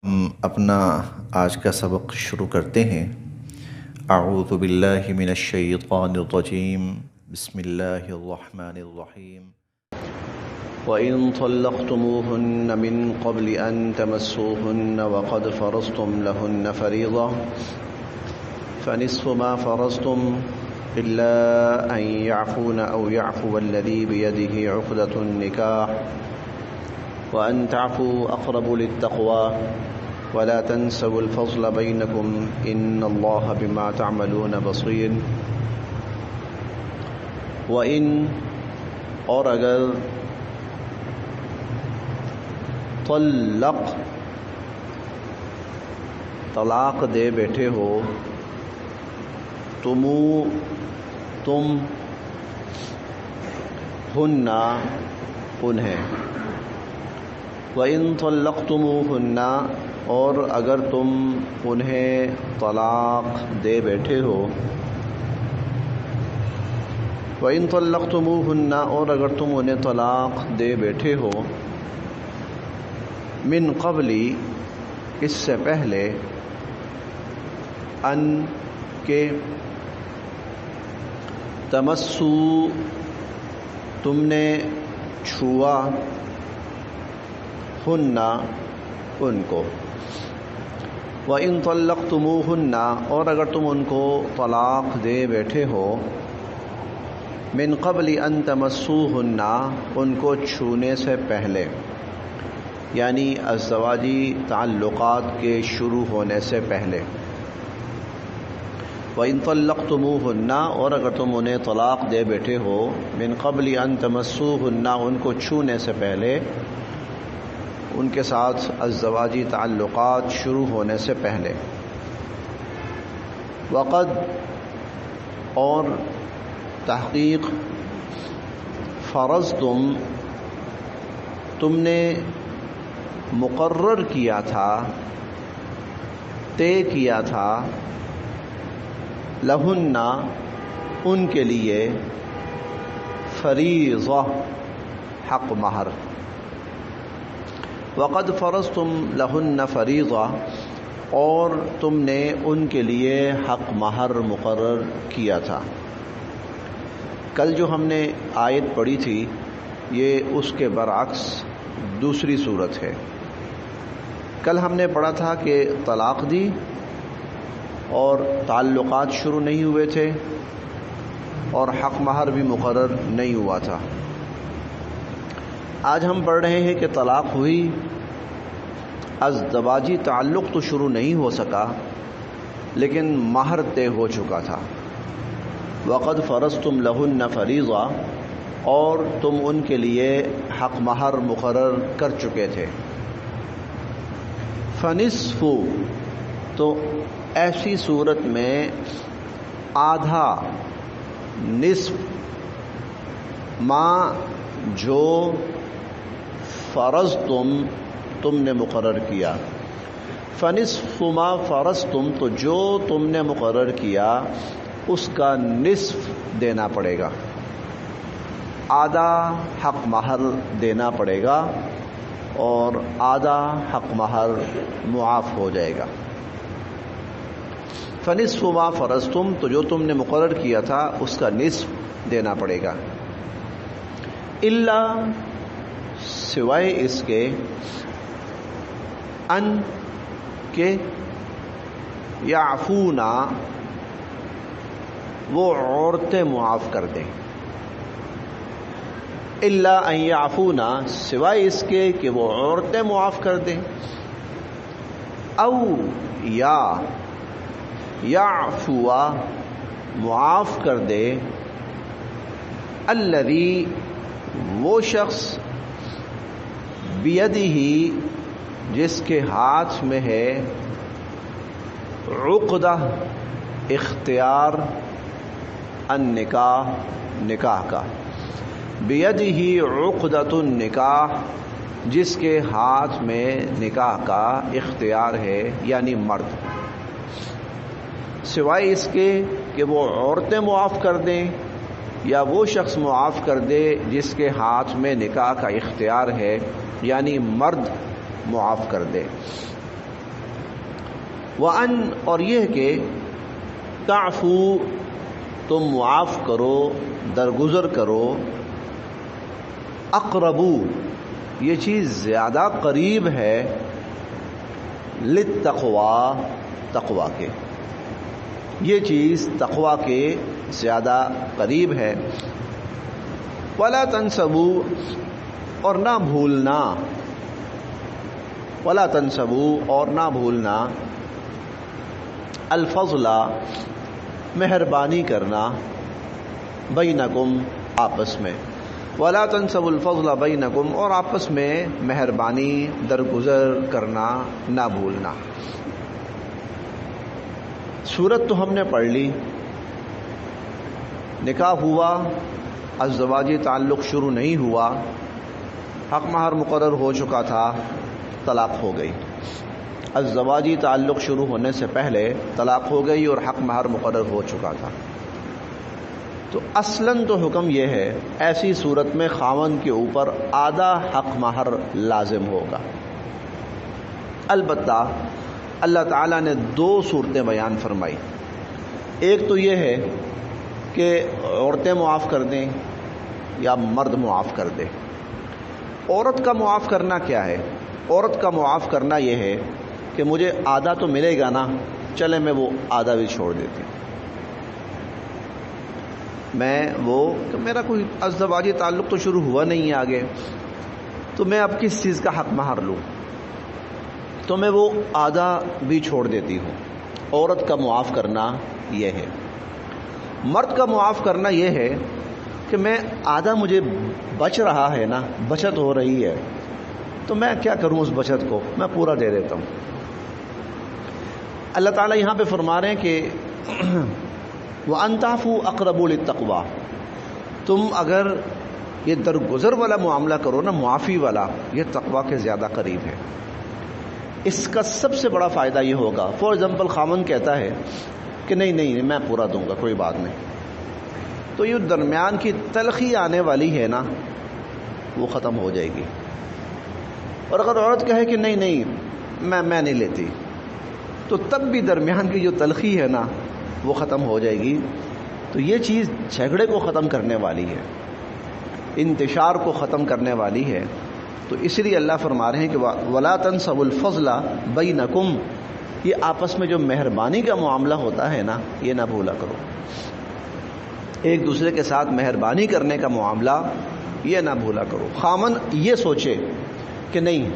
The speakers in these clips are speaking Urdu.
ہم اپنا آج کا سبق شروع کرتے ہیں۔ اعوذ باللہ من الشیطان الرجیم، بسم اللہ الرحمن الرحیم۔ وَإِن طَلَّقْتُمُوهُنَّ مِن قَبْلِ أَن تَمَسُّوهُنَّ وَقَدْ فَرَضْتُمْ لَهُنَّ فَرِيضَةً فَنِصْفُ مَا فَرَضْتُمْ إِلَّا أَن يَعْفُونَ أَوْ يَعْفُوَ الَّذِي بِيَدِهِ عُقْدَةُ النِّكَاحِ وَأَن تَعْفُوا أَقْرَبُ لِلتَّقْوَى وَلَا تَنسَوُا الْفَضْلَ بَيْنَكُمْ إِنَّ اللَّهَ بِمَا تَعْمَلُونَ بَصِيرٌ۔ وَإِن اور اگر طلاق دے بیٹھے ہو تم ہن انہیں، وَإِن طَلَّقْتُمُوهُنَّ اور اگر تم انہیں طلاق دے بیٹھے ہو، وَإِن طَلَّقْتُمُوهُنَّ اور اگر تم انہیں طلاق دے بیٹھے ہو، من قبل اس سے پہلے، ان کے تمسو تم نے چھوا، ہن ان کو، وَإِن طَلَّقْتُمُوهُنَّ اور اگر تم ان کو طلاق دے بیٹھے ہو، من قبل ان تمسوهن ان کو چھونے سے پہلے، یعنی ازدواجی تعلقات کے شروع ہونے سے پہلے، وَإِن طَلَّقْتُمُوهُنَّ اور اگر تم انہیں طلاق دے بیٹھے ہو، من قبل ان تمسوهن ان کو چھونے سے پہلے، ان کے ساتھ ازدواجی تعلقات شروع ہونے سے پہلے، وقد اور تحقیق، فرضتم تم نے مقرر کیا تھا، طے کیا تھا، لہن ان کے لیے، فریضہ حق مہر، وقد فرضتم لہن فریضہ اور تم نے ان کے لیے حق مہر مقرر کیا تھا۔ کل جو ہم نے آیت پڑھی تھی یہ اس کے برعکس دوسری صورت ہے۔ کل ہم نے پڑھا تھا کہ طلاق دی اور تعلقات شروع نہیں ہوئے تھے اور حق مہر بھی مقرر نہیں ہوا تھا۔ آج ہم پڑھ رہے ہیں کہ طلاق ہوئی، ازدواجی تعلق تو شروع نہیں ہو سکا لیکن مہر طے ہو چکا تھا، وقد فرضتم لہن فریضہ اور تم ان کے لیے حق مہر مقرر کر چکے تھے، فنصف تو ایسی صورت میں آدھا، نصف، ما جو فرضتم تم نے مقرر کیا، فنصف ما فرضتم تو جو تم نے مقرر کیا اس کا نصف دینا پڑے گا، آدھا حق مہر دینا پڑے گا اور آدھا حق مہر معاف ہو جائے گا۔ فنصف ما فرضتم تو جو تم نے مقرر کیا تھا اس کا نصف دینا پڑے گا، الا سوائے اس کے، ان کے یعفونا وہ عورتیں معاف کر دیں، الا ان یعفونا سوائے اس کے کہ وہ عورتیں معاف کر دیں، او یا یعفوا معاف کر دے، الذی وہ شخص، بیدہ جس کے ہاتھ میں ہے، عقدہ اختیار، النکاح نکاح کا، بیدہ عقدۃ النکاح جس کے ہاتھ میں نکاح کا اختیار ہے، یعنی مرد، سوائے اس کے کہ وہ عورتیں معاف کر دیں یا وہ شخص معاف کر دے جس کے ہاتھ میں نکاح کا اختیار ہے، یعنی مرد معاف کر دے، وَأَن اور یہ کہ تعفو تم معاف کرو، درگزر کرو، اقربو یہ چیز زیادہ قریب ہے، للتقوی تقوی کے، یہ چیز تقوی کے زیادہ قریب ہے، ولا تنسبوا اور نہ بھولنا، ولا تنسبوا اور نہ بھولنا، الفضل مہربانی کرنا، بینکم آپس میں، ولا تنسبوا الفضل بینکم اور آپس میں مہربانی درگزر کرنا نہ بھولنا۔ سورت تو ہم نے پڑھ لی، نکاح ہوا، ازدواجی تعلق شروع نہیں ہوا، حق مہر مقرر ہو چکا تھا، طلاق ہو گئی، ازدواجی تعلق شروع ہونے سے پہلے طلاق ہو گئی اور حق مہر مقرر ہو چکا تھا۔ تو اصلاً تو حکم یہ ہے ایسی صورت میں خاوند کے اوپر آدھا حق مہر لازم ہوگا۔ البتہ اللہ تعالیٰ نے دو صورتیں بیان فرمائی، ایک تو یہ ہے کہ عورتیں معاف کر دیں یا مرد معاف کر دے۔ عورت کا معاف کرنا کیا ہے؟ عورت کا معاف کرنا یہ ہے کہ مجھے آدھا تو ملے گا نا، چلے میں وہ آدھا بھی چھوڑ دیتی ہوں، میں وہ کہ میرا کوئی ازدواجی تعلق تو شروع ہوا نہیں ہے آگے، تو میں اب کس چیز کا حق مہر لوں، تو میں وہ آدھا بھی چھوڑ دیتی ہوں۔ عورت کا معاف کرنا یہ ہے۔ مرد کا معاف کرنا یہ ہے کہ میں آدھا مجھے بچ رہا ہے نا، بچت ہو رہی ہے، تو میں کیا کروں اس بچت کو، میں پورا دے دیتا ہوں۔ اللہ تعالیٰ یہاں پہ فرما رہے ہیں کہ وَأَن تَعْفُوا أَقْرَبُ لِلتَّقْوَىٰ، تم اگر یہ درگزر والا معاملہ کرو نا، معافی والا، یہ تقویٰ کے زیادہ قریب ہے۔ اس کا سب سے بڑا فائدہ یہ ہوگا، فار ایگزامپل خامن کہتا ہے کہ نہیں میں پورا دوں گا، کوئی بات نہیں، تو یہ درمیان کی تلخی آنے والی ہے نا، وہ ختم ہو جائے گی۔ اور اگر عورت کہے کہ نہیں میں نہیں لیتی، تو تب بھی درمیان کی جو تلخی ہے نا وہ ختم ہو جائے گی۔ تو یہ چیز جھگڑے کو ختم کرنے والی ہے، انتشار کو ختم کرنے والی ہے۔ تو اس لیے اللہ فرما رہے ہیں کہ وَلَا تَنْسَبُوا الْفَضْلَ بَيْنَكُمْ، یہ آپس میں جو مہربانی کا معاملہ ہوتا ہے نا، یہ نہ بھولا کرو، ایک دوسرے کے ساتھ مہربانی کرنے کا معاملہ یہ نہ بھولا کرو۔ خامن یہ سوچے کہ نہیں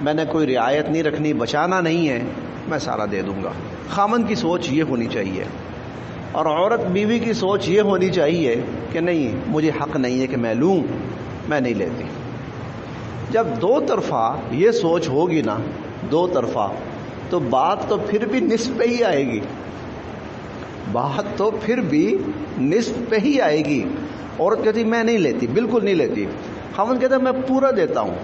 میں نے کوئی رعایت نہیں رکھنی، بچانا نہیں ہے، میں سارا دے دوں گا، خامن کی سوچ یہ ہونی چاہیے۔ اور عورت بیوی کی سوچ یہ ہونی چاہیے کہ نہیں مجھے حق نہیں ہے کہ میں لوں، میں نہیں لیتی۔ جب دو طرفہ یہ سوچ ہوگی نا، دو طرفہ، تو بات تو پھر بھی نصف پہ ہی آئے گی، بات تو پھر بھی نصف پہ ہی آئے گی۔ عورت کہتی میں نہیں لیتی، بالکل نہیں لیتی، خاوند کہتا میں پورا دیتا ہوں۔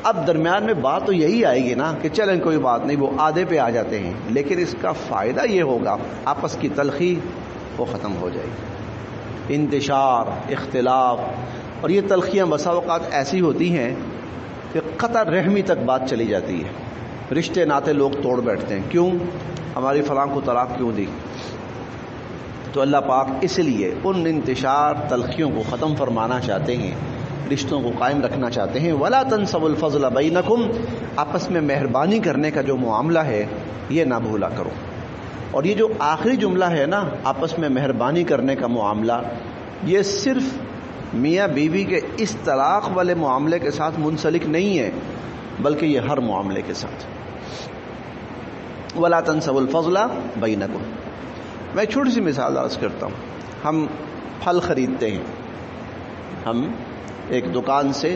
اب درمیان میں بات تو یہی آئے گی نا کہ چلیں کوئی بات نہیں، وہ آدھے پہ آ جاتے ہیں، لیکن اس کا فائدہ یہ ہوگا آپس کی تلخی وہ ختم ہو جائے گی۔ انتشار، اختلاف، اور یہ تلخیاں بسا اوقات ایسی ہوتی ہیں کہ قطع رحمی تک بات چلی جاتی ہے، رشتے ناتے لوگ توڑ بیٹھتے ہیں، کیوں؟ ہماری فلاں کو طلاق کیوں دی؟ تو اللہ پاک اس لیے ان انتشار تلخیوں کو ختم فرمانا چاہتے ہیں، رشتوں کو قائم رکھنا چاہتے ہیں۔ وَلَا تَنْسَبُوا الْفَضْلَ بَيْنَكُمْ، آپس میں مہربانی کرنے کا جو معاملہ ہے یہ نہ بھولا کرو۔ اور یہ جو آخری جملہ ہے نا، آپس میں مہربانی کرنے کا معاملہ، یہ صرف میاں بیوی کے اس طلاق والے معاملے کے ساتھ منسلک نہیں ہے، بلکہ یہ ہر معاملے کے ساتھ۔ وَلَا تَنْسَبُوا الْفَضْلَ بَيْنَكُمْ۔ میں ایک چھوٹی سی مثال عرض کرتا ہوں۔ ہم پھل خریدتے ہیں، ہم ایک دکان سے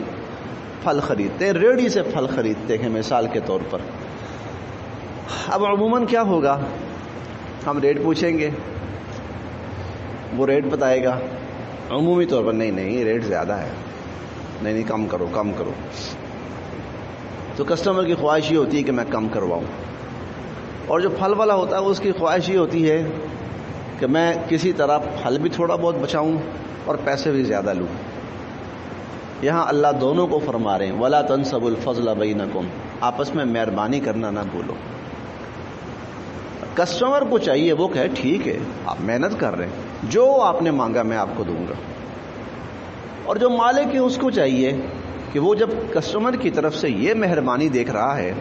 پھل خریدتے ہیں، ریڑھی سے پھل خریدتے ہیں مثال کے طور پر۔ اب عموماً کیا ہوگا، ہم ریٹ پوچھیں گے، وہ ریٹ بتائے گا، عمومی طور پر نہیں ریٹ زیادہ ہے، نہیں کم کرو کم کرو۔ تو کسٹمر کی خواہش یہ ہوتی ہے کہ میں کم کرواؤں، اور جو پھل والا ہوتا ہے اس کی خواہش یہ ہوتی ہے کہ میں کسی طرح پھل بھی تھوڑا بہت بچاؤں اور پیسے بھی زیادہ لوں۔ یہاں اللہ دونوں کو فرما رہے ہیں وَلَا تَنْسَبُوا الْفَضْلَ بَيْنَكُمْ، آپس میں مہربانی کرنا نہ بھولو۔ کسٹمر کو چاہیے وہ کہے ٹھیک ہے آپ محنت کر رہے ہیں، جو آپ نے مانگا میں آپ کو دوں گا، اور جو مالک ہے اس کو چاہیے کہ وہ جب کسٹمر کی طرف سے یہ مہربانی دیکھ رہا ہے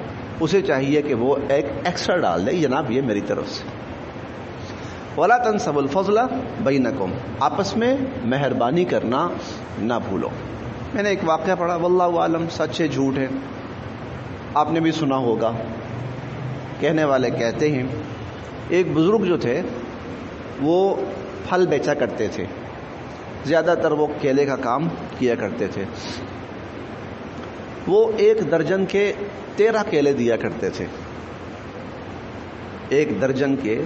اسے چاہیے کہ وہ ایک ایکسٹرا ڈال دے، جناب یہ میری طرف سے۔ وَلَا تَنْسَبُوا الْفَضْلَ بَيْنَكُمْ، آپس میں مہربانی کرنا نہ بھولو۔ میں نے ایک واقعہ پڑھا، واللہ عالم سچ ہے جھوٹ ہے، آپ نے بھی سنا ہوگا۔ کہنے والے کہتے ہیں ایک بزرگ جو تھے وہ پھل بیچا کرتے تھے، زیادہ تر وہ کیلے کا کام کیا کرتے تھے۔ وہ 1 درجن کے 13 کیلے دیا کرتے تھے، 1 درجن کے۔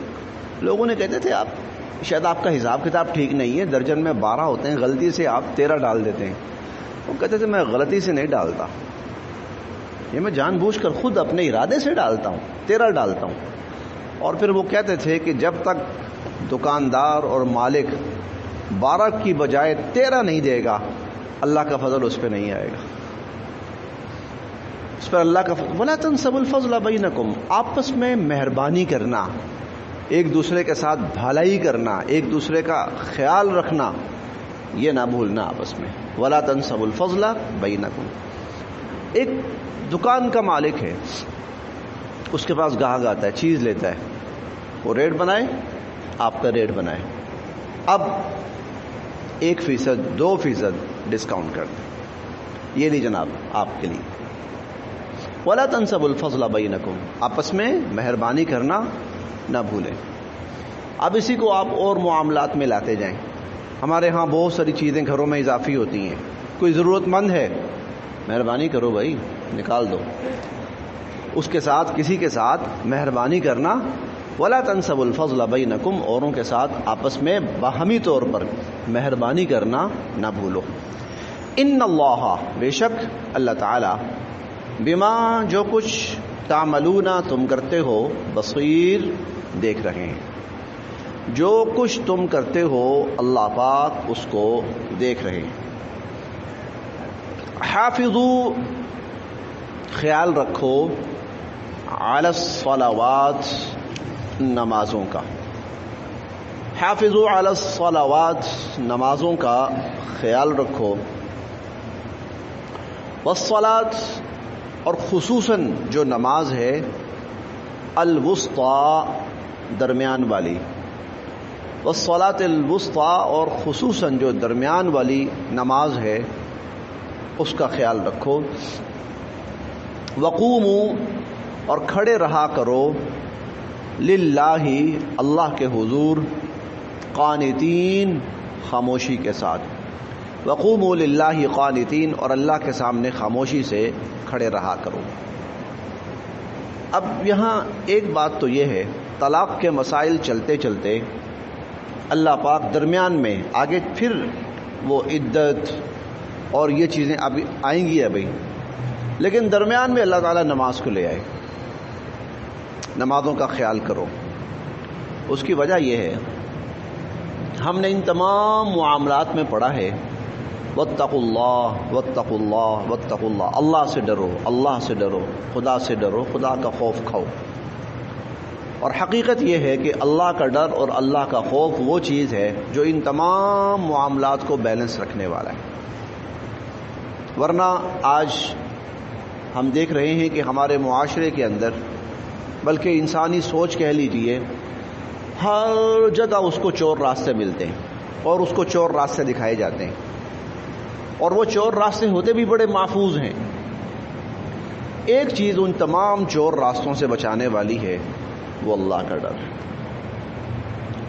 لوگوں نے کہتے تھے آپ شاید آپ کا حساب کتاب ٹھیک نہیں ہے، درجن میں 12 ہوتے ہیں، غلطی سے آپ 13 ڈال دیتے ہیں۔ وہ کہتے تھے میں غلطی سے نہیں ڈالتا، یہ میں جان بوجھ کر خود اپنے ارادے سے ڈالتا ہوں، 13 ڈالتا ہوں۔ اور پھر وہ کہتے تھے کہ جب تک دکاندار اور مالک 12 کی بجائے 13 نہیں دے گا اللہ کا فضل اس پہ نہیں آئے گا، اس پر اللہ کا فضل۔ وَلَا تَنْسَبُوا الْفَضْلَ بَيْنَكُمْ، آپس میں مہربانی کرنا، ایک دوسرے کے ساتھ بھلائی کرنا، ایک دوسرے کا خیال رکھنا، یہ نہ بھولنا آپس میں۔ وَلَا تَنْسَبُوا الْفَضْلَ بَيْنَكُمْ۔ ایک دکان کا مالک ہے، اس کے پاس گاہک آتا ہے، چیز لیتا ہے، وہ ریٹ بنائے، آپ کا ریٹ بنائے، اب 1%، 2% ڈسکاؤنٹ کر دیں، یہ نہیں جناب آپ کے لیے۔ وَلَا تَنْسَبُوا الْفَضْلَ بَيْنَكُمْ، آپس میں مہربانی کرنا نہ بھولیں۔ اب اسی کو آپ اور معاملات میں لاتے جائیں۔ ہمارے ہاں بہت ساری چیزیں گھروں میں اضافی ہوتی ہیں، کوئی ضرورت مند ہے، مہربانی کرو بھائی نکال دو، اس کے ساتھ کسی کے ساتھ مہربانی کرنا۔ وَلَا تَنْسَبُوا الْفَضْلَ بَيْنَكُمْ، اوروں کے ساتھ آپس میں باہمی طور پر مہربانی کرنا نہ بھولو۔ ان اللہ، بے شک اللہ تعالی، بما، جو کچھ، تعملون، تم کرتے ہو، بصیر، دیکھ رہے ہیں، جو کچھ تم کرتے ہو اللہ پاک اس کو دیکھ رہے ہیں۔ حافظوا، خیال رکھو، علی الصلوات، نمازوں کا۔ حافظوا علی الصلوات، نمازوں کا خیال رکھو۔ والصلاۃ، اور خصوصاً جو نماز ہے، الوسطی، درمیان والی۔ والصلاۃ الوسطی، اور خصوصاً جو درمیان والی نماز ہے اس کا خیال رکھو۔ وقوموا، اور کھڑے رہا کرو، للہ، اللہ کے حضور، قانتین، خاموشی کے ساتھ۔ وقوموا للہ قانتین، اور اللہ کے سامنے خاموشی سے کھڑے رہا کرو۔ اب یہاں ایک بات تو یہ ہے، طلاق کے مسائل چلتے چلتے اللہ پاک درمیان میں آگے پھر وہ عدت اور یہ چیزیں ابھی آئیں گی ابھی، لیکن درمیان میں اللہ تعالیٰ نماز کو لے آئے، نمازوں کا خیال کرو۔ اس کی وجہ یہ ہے، ہم نے ان تمام معاملات میں پڑھا ہے واتقوا اللہ واتقوا اللہ واتقوا اللہ، اللہ سے ڈرو، اللہ سے ڈرو، خدا سے ڈرو، خدا کا خوف کھاؤ۔ اور حقیقت یہ ہے کہ اللہ کا ڈر اور اللہ کا خوف وہ چیز ہے جو ان تمام معاملات کو بیلنس رکھنے والا ہے۔ ورنہ آج ہم دیکھ رہے ہیں کہ ہمارے معاشرے کے اندر، بلکہ انسانی سوچ کہہ لیجئے، ہر جگہ اس کو چور راستے ملتے ہیں اور اس کو چور راستے دکھائے جاتے ہیں، اور وہ چور راستے ہوتے بھی بڑے محفوظ ہیں۔ ایک چیز ان تمام چور راستوں سے بچانے والی ہے، وہ اللہ کا ڈر ہے،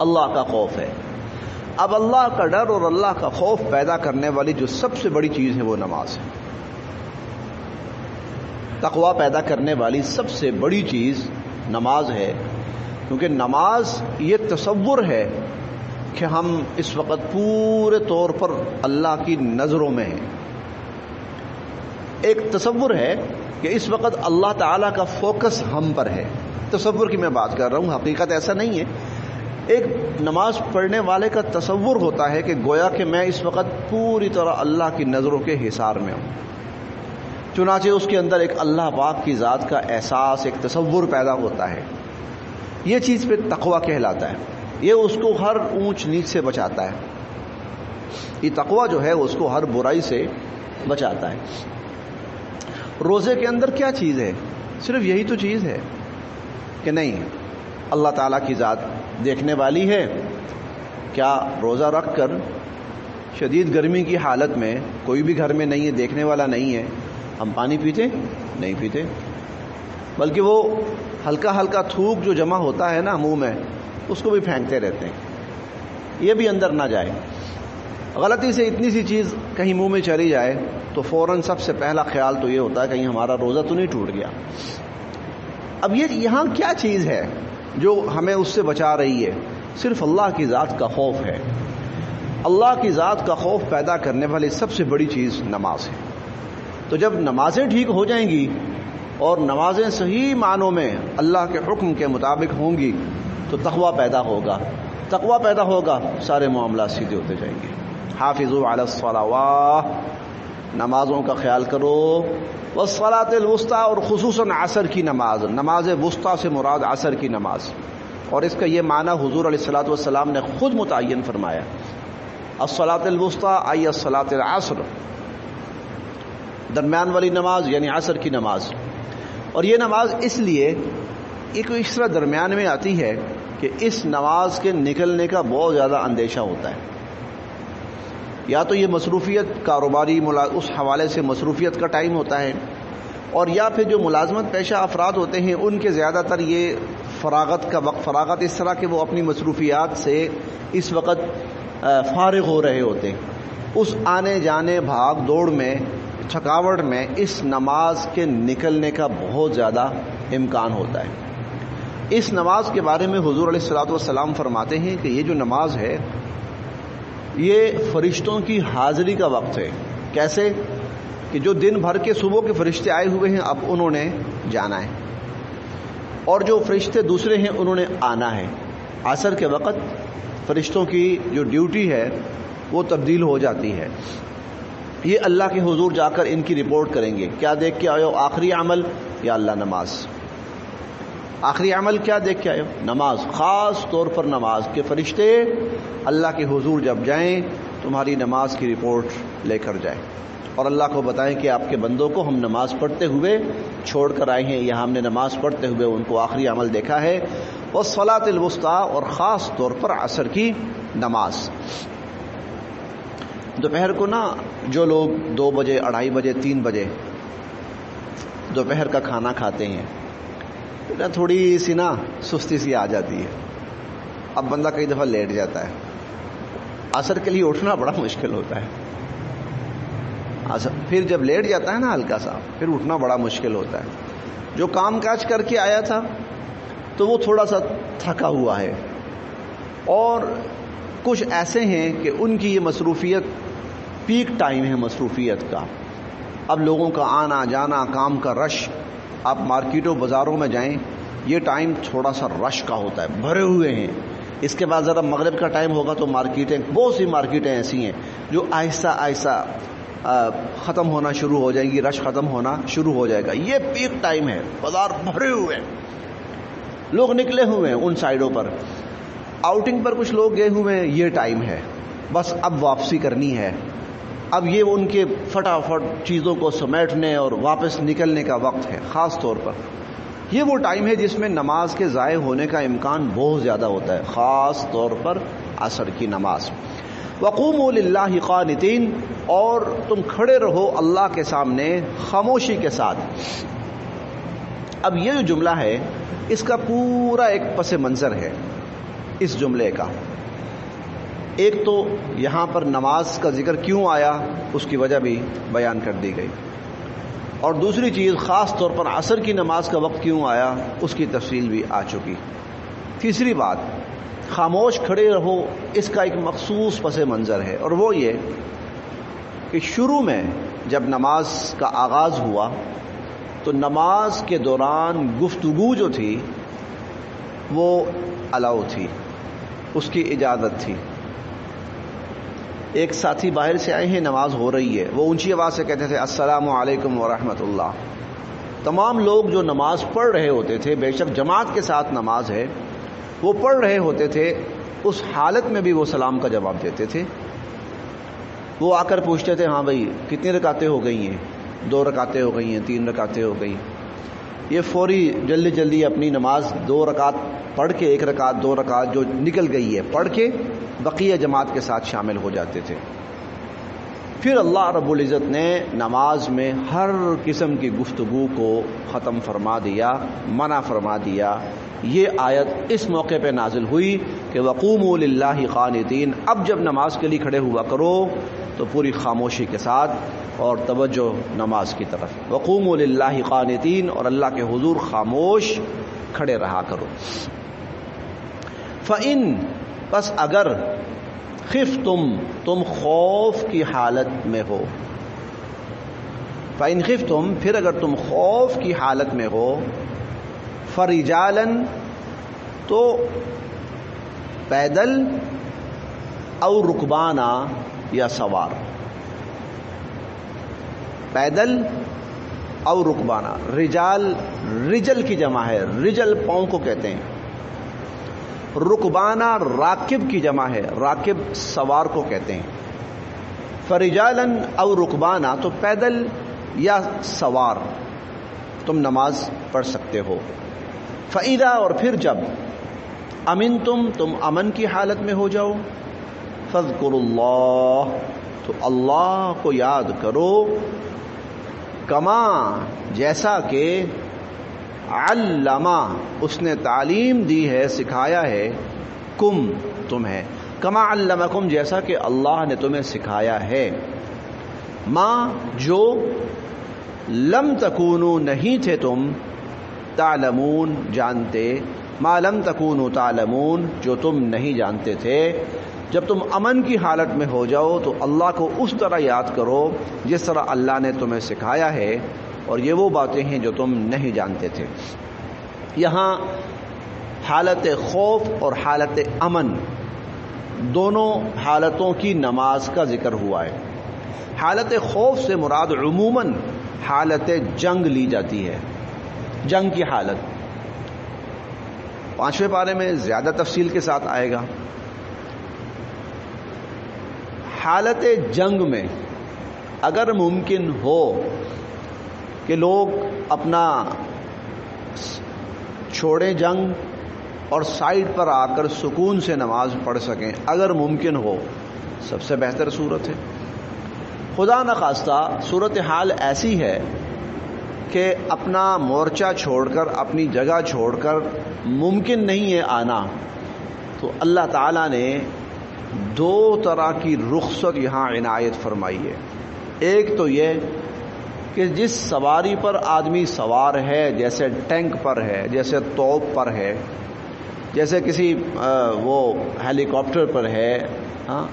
اللہ کا خوف ہے۔ اب اللہ کا ڈر اور اللہ کا خوف پیدا کرنے والی جو سب سے بڑی چیز ہے وہ نماز ہے۔ تقویٰ پیدا کرنے والی سب سے بڑی چیز نماز ہے، کیونکہ نماز یہ تصور ہے کہ ہم اس وقت پورے طور پر اللہ کی نظروں میں ہیں۔ ایک تصور ہے کہ اس وقت اللہ تعالیٰ کا فوکس ہم پر ہے، تصور کی میں بات کر رہا ہوں، حقیقت ایسا نہیں ہے۔ ایک نماز پڑھنے والے کا تصور ہوتا ہے کہ گویا کہ میں اس وقت پوری طرح اللہ کی نظروں کے حصار میں ہوں، چنانچہ اس کے اندر ایک اللہ پاک کی ذات کا احساس، ایک تصور پیدا ہوتا ہے۔ یہ چیز پہ تقویٰ کہلاتا ہے. یہ اس کو ہر اونچ نیچ سے بچاتا ہے. یہ تقویٰ جو ہے اس کو ہر برائی سے بچاتا ہے. روزے کے اندر کیا چیز ہے؟ صرف یہی تو چیز ہے کہ نہیں اللہ تعالیٰ کی ذات دیکھنے والی ہے. کیا روزہ رکھ کر شدید گرمی کی حالت میں کوئی بھی گھر میں نہیں ہے، دیکھنے والا نہیں ہے، ہم پانی پیتے؟ نہیں پیتے، بلکہ وہ ہلکا ہلکا تھوک جو جمع ہوتا ہے نا منہ میں، اس کو بھی پھینکتے رہتے ہیں. یہ بھی اندر نہ جائے. غلطی سے اتنی سی چیز کہیں منہ میں چلی جائے تو فوراً سب سے پہلا خیال تو یہ ہوتا ہے کہیں ہمارا روزہ تو نہیں ٹوٹ گیا. اب یہ یہاں کیا چیز ہے جو ہمیں اس سے بچا رہی ہے؟ صرف اللہ کی ذات کا خوف ہے. اللہ کی ذات کا خوف پیدا کرنے والی سب سے بڑی چیز نماز ہے. تو جب نمازیں ٹھیک ہو جائیں گی اور نمازیں صحیح معنوں میں اللہ کے حکم کے مطابق ہوں گی تو تقویٰ پیدا ہوگا. تقویٰ پیدا ہوگا، سارے معاملات سیدھے ہوتے جائیں گے. حافظوا علی الصلوات، نمازوں کا خیال کرو. والصلاۃ الوسطیٰ، اور خصوصاً عصر کی نماز. نماز وسطیٰ سے مراد عصر کی نماز، اور اس کا یہ معنی حضور علیہ الصلوۃ والسلام نے خود متعین فرمایا. الصلاۃ الوسطیٰ ای الصلاۃ العصر، درمیان والی نماز یعنی عصر کی نماز. اور یہ نماز اس لیے ایک اس طرح درمیان میں آتی ہے کہ اس نماز کے نکلنے کا بہت زیادہ اندیشہ ہوتا ہے. یا تو یہ مصروفیت کاروباری اس حوالے سے مصروفیت کا ٹائم ہوتا ہے، اور یا پھر جو ملازمت پیشہ افراد ہوتے ہیں ان کے زیادہ تر یہ فراغت کا وقت، فراغت اس طرح کہ وہ اپنی مصروفیات سے اس وقت فارغ ہو رہے ہوتے ہیں. اس آنے جانے بھاگ دوڑ میں، تھکاوٹ میں اس نماز کے نکلنے کا بہت زیادہ امکان ہوتا ہے. اس نماز کے بارے میں حضور علیہ الصلوۃ والسلام فرماتے ہیں کہ یہ جو نماز ہے یہ فرشتوں کی حاضری کا وقت ہے. کیسے کہ جو دن بھر کے صبح کے فرشتے آئے ہوئے ہیں اب انہوں نے جانا ہے، اور جو فرشتے دوسرے ہیں انہوں نے آنا ہے. عصر کے وقت فرشتوں کی جو ڈیوٹی ہے وہ تبدیل ہو جاتی ہے. یہ اللہ کے حضور جا کر ان کی رپورٹ کریں گے. کیا دیکھ کے آئے ہو؟ آخری عمل، یا اللہ نماز. آخری عمل کیا دیکھ کے آئے ہو؟ نماز. خاص طور پر نماز کے فرشتے اللہ کے حضور جب جائیں تمہاری نماز کی رپورٹ لے کر جائیں اور اللہ کو بتائیں کہ آپ کے بندوں کو ہم نماز پڑھتے ہوئے چھوڑ کر آئے ہیں، یہاں ہم نے نماز پڑھتے ہوئے ان کو آخری عمل دیکھا ہے. والصلاۃ الوسطیٰ، اور خاص طور پر عصر کی نماز. دوپہر کو نا جو لوگ 2 بجے، 2:30 بجے، 3 بجے دوپہر کا کھانا کھاتے ہیں، تھوڑی سی نا سستی سی آ جاتی ہے. اب بندہ کئی دفعہ لیٹ جاتا ہے. عصر کے لیے اٹھنا بڑا مشکل ہوتا ہے. پھر جب لیٹ جاتا ہے نا ہلکا سا، پھر اٹھنا بڑا مشکل ہوتا ہے. جو کام کاج کر کے آیا تھا تو وہ تھوڑا سا تھکا ہوا ہے، اور کچھ ایسے ہیں کہ ان کی یہ مصروفیت پیک ٹائم ہے مصروفیت کا. اب لوگوں کا آنا جانا، کام کا رش. آپ مارکیٹوں بازاروں میں جائیں، یہ ٹائم تھوڑا سا رش کا ہوتا ہے، بھرے ہوئے ہیں. اس کے بعد ذرا مغرب کا ٹائم ہوگا تو مارکیٹیں، بہت سی مارکیٹیں ایسی ہیں جو آہستہ آہستہ ختم ہونا شروع ہو جائیں گی، رش ختم ہونا شروع ہو جائے گا. یہ پیک ٹائم ہے، بازار بھرے ہوئے ہیں، لوگ نکلے ہوئے ہیں ان سائڈوں پر. آؤٹنگ پر کچھ لوگ گئے ہوئے ہیں، یہ ٹائم ہے، بس اب واپسی کرنی ہے. اب یہ ان کے فٹافٹ چیزوں کو سمیٹنے اور واپس نکلنے کا وقت ہے. خاص طور پر یہ وہ ٹائم ہے جس میں نماز کے ضائع ہونے کا امکان بہت زیادہ ہوتا ہے، خاص طور پر عصر کی نماز. وقوموا للہ قانتین، اور تم کھڑے رہو اللہ کے سامنے خاموشی کے ساتھ. اب یہ جو جملہ ہے اس کا پورا ایک پس منظر ہے اس جملے کا. ایک تو یہاں پر نماز کا ذکر کیوں آیا اس کی وجہ بھی بیان کر دی گئی، اور دوسری چیز خاص طور پر عصر کی نماز کا وقت کیوں آیا اس کی تفصیل بھی آ چکی. تیسری بات، خاموش کھڑے رہو، اس کا ایک مخصوص پس منظر ہے، اور وہ یہ کہ شروع میں جب نماز کا آغاز ہوا تو نماز کے دوران گفتگو جو تھی وہ الاؤ تھی، اس کی اجازت تھی. ایک ساتھی باہر سے آئے ہیں، نماز ہو رہی ہے، وہ اونچی آواز سے کہتے تھے السلام علیکم ورحمۃ اللہ. تمام لوگ جو نماز پڑھ رہے ہوتے تھے، بے شک جماعت کے ساتھ نماز ہے، وہ پڑھ رہے ہوتے تھے، اس حالت میں بھی وہ سلام کا جواب دیتے تھے۔ وہ آ کر پوچھتے تھے ہاں بھائی کتنی رکعتیں ہو گئی ہیں؟ 2 رکعتیں ہو گئی ہیں، 3 رکعتیں ہو گئی۔ یہ فوری جلدی جلدی اپنی نماز 2 رکعت پڑھ کے، 1 رکعت 2 رکعت جو نکل گئی ہے پڑھ کے بقیہ جماعت کے ساتھ شامل ہو جاتے تھے۔ پھر اللہ رب العزت نے نماز میں ہر قسم کی گفتگو کو ختم فرما دیا، منع فرما دیا۔ یہ آیت اس موقع پہ نازل ہوئی کہ وقوموا للہ قانتین، اب جب نماز کے لیے کھڑے ہوا کرو تو پوری خاموشی کے ساتھ اور توجہ نماز کی طرف۔ وقوموا للہ قانتین، اور اللہ کے حضور خاموش کھڑے رہا کرو۔ فَإِن، پس اگر، خفتم، تم خوف کی حالت میں ہو، فَإِن خفتم، پھر اگر تم خوف کی حالت میں ہو، فرجالن، تو پیدل، او رکبانا، یا سوار، پیدل او رکبانا۔ رجال رجل کی جمع ہے، رجل پاؤں کو کہتے ہیں۔ رکبانا راکب کی جمع ہے، راکب سوار کو کہتے ہیں۔ فرجالن او رکبانا، تو پیدل یا سوار تم نماز پڑھ سکتے ہو۔ فَإِذَا، اور پھر جب، امنتم، تم امن کی حالت میں ہو جاؤ، فاذکروا اللہ، تو اللہ کو یاد کرو، کما، جیسا کہ، علما، اس نے تعلیم دی ہے، سکھایا ہے، کم، تمہیں، کما علمکم، جیسا کہ اللہ نے تمہیں سکھایا ہے، ما، جو، لم تکونوا، نہیں تھے تم، تعلمون، جانتے، ما لم تکونوا تعلمون، جو تم نہیں جانتے تھے۔ جب تم امن کی حالت میں ہو جاؤ تو اللہ کو اس طرح یاد کرو جس طرح اللہ نے تمہیں سکھایا ہے، اور یہ وہ باتیں ہیں جو تم نہیں جانتے تھے۔ یہاں حالت خوف اور حالت امن دونوں حالتوں کی نماز کا ذکر ہوا ہے۔ حالت خوف سے مراد عموماً حالت جنگ لی جاتی ہے، جنگ کی حالت۔ 5ویں پارے میں زیادہ تفصیل کے ساتھ آئے گا۔ حالت جنگ میں اگر ممکن ہو کہ لوگ اپنا چھوڑیں جنگ اور سائیڈ پر آ کر سکون سے نماز پڑھ سکیں، اگر ممکن ہو، سب سے بہتر صورت ہے۔ خدا نخواستہ صورتحال ایسی ہے کہ اپنا مورچہ چھوڑ کر، اپنی جگہ چھوڑ کر ممکن نہیں ہے آنا، تو اللہ تعالیٰ نے 2 طرح کی رخصت یہاں عنایت فرمائی ہے۔ ایک تو یہ کہ جس سواری پر آدمی سوار ہے، جیسے ٹینک پر ہے، جیسے توپ پر ہے، جیسے کسی وہ ہیلی کاپٹر پر ہے، ہاں،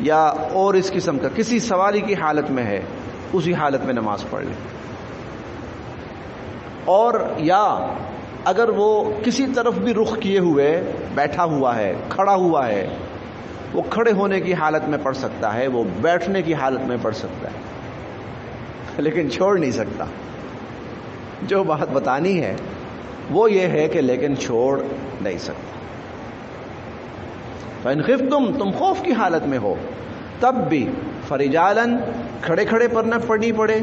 یا اور اس قسم کا کسی سواری کی حالت میں ہے، اسی حالت میں نماز پڑھ لے۔ اور یا اگر وہ کسی طرف بھی رخ کیے ہوئے بیٹھا ہوا ہے، کھڑا ہوا ہے، وہ کھڑے ہونے کی حالت میں پڑھ سکتا ہے، وہ بیٹھنے کی حالت میں پڑھ سکتا ہے، لیکن چھوڑ نہیں سکتا۔ جو بات بتانی ہے وہ یہ ہے کہ لیکن چھوڑ نہیں سکتا۔ فَإِنْ خِفْتُمْ، تم خوف کی حالت میں ہو، تب بھی فرجالن، کھڑے کھڑے پڑھنی پڑے،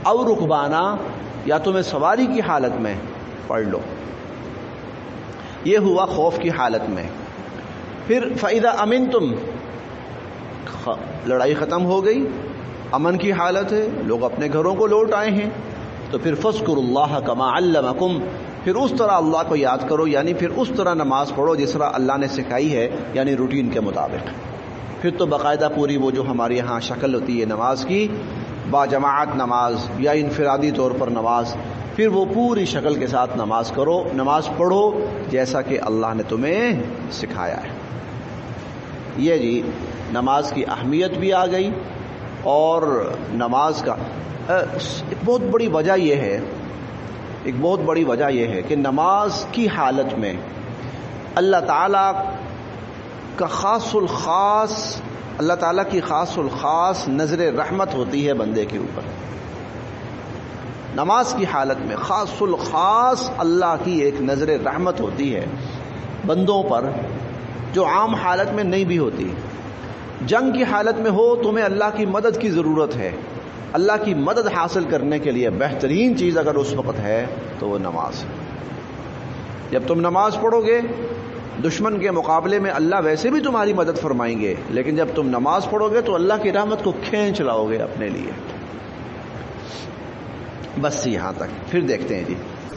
او رکبانا، یا تمہیں سواری کی حالت میں پڑھ لو۔ یہ ہوا خوف کی حالت میں۔ پھر فَإِذَا أَمِنْتُمْ، لڑائی ختم ہو گئی، امن کی حالت ہے، لوگ اپنے گھروں کو لوٹ آئے ہیں، تو پھر فَاذْكُرُوا اللَّهَ كَمَا عَلَّمَكُمْ، پھر اس طرح اللہ کو یاد کرو، یعنی پھر اس طرح نماز پڑھو جس طرح اللہ نے سکھائی ہے، یعنی روٹین کے مطابق۔ پھر تو باقاعدہ پوری وہ جو ہمارے یہاں شکل ہوتی ہے نماز کی، با جماعت نماز یا انفرادی طور پر نماز، پھر وہ پوری شکل کے ساتھ نماز کرو، نماز پڑھو جیسا کہ اللہ نے تمہیں سکھایا ہے۔ یہ جی نماز کی اہمیت بھی آ گئی، اور نماز کا ایک بہت بڑی وجہ یہ ہے کہ نماز کی حالت میں اللہ تعالیٰ کا اللہ تعالیٰ کی خاص الخاص نظر رحمت ہوتی ہے بندے کے اوپر۔ نماز کی حالت میں خاص الخاص اللہ کی ایک نظر رحمت ہوتی ہے بندوں پر جو عام حالت میں نہیں بھی ہوتی. جنگ کی حالت میں ہو تمہیں اللہ کی مدد کی ضرورت ہے. اللہ کی مدد حاصل کرنے کے لیے بہترین چیز اگر اس وقت ہے تو وہ نماز ہے. جب تم نماز پڑھو گے دشمن کے مقابلے میں اللہ ویسے بھی تمہاری مدد فرمائیں گے، لیکن جب تم نماز پڑھو گے تو اللہ کی رحمت کو کھینچ لاؤ گے اپنے لیے. بس یہاں تک، پھر دیکھتے ہیں جی.